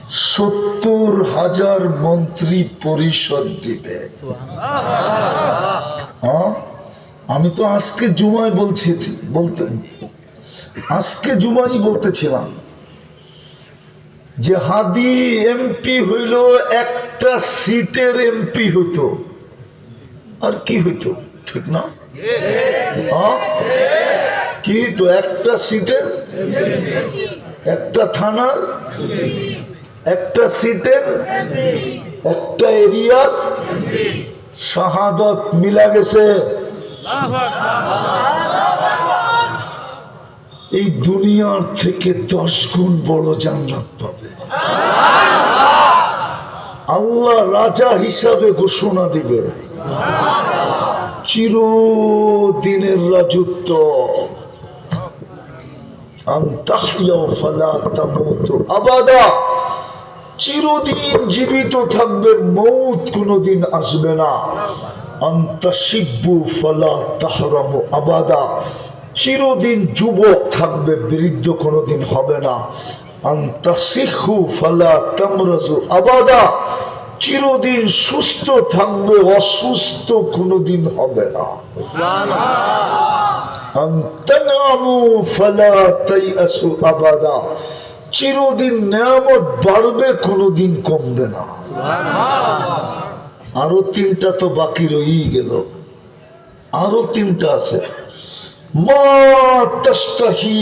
70,000 মন্ত্রী পরিষদ দিবে। আমি তো আজকে জুমায় বলতেছিলাম যে হাদি এমপি হইল একটা সিটের এমপি হইতো, আর কি হইতো? ঠিক না? কি হইতো? একটা সিটের, একটা থানার, একটা সিটের, একটা এরিয়ার শাহাদত মিলা গেছে। এই দুনিয়ার থেকে 10 গুণ বড় জান্নাত পাবে। আল্লাহ রাজা হিসাবে ঘোষণা দিবে, চিরদিনের রাজত্ব। আবাদা, চিরদিন জীবিত থাকবে, মৌত কোনদিন আসবে না। আন্তাশিব্বু ফালা তাহরামু আবাদা, চিরদিন যুবক থাকবে, বৃদ্ধ কোনদিন হবে না। আন্তাসিহু ফালা তামরাজু আবাদা, চিরদিন সুস্থ থাকবে, অসুস্থ কোনদিন হবে না। আনতানামু ফালা তাইয়াসু আবাদা, চিরদিন নেয়ামত বাড়বে, কোনদিন কমবে না। আরো 3টা তো বাকি রয়েই গেল, আরো 3টা আছে। মা তাস্তাহি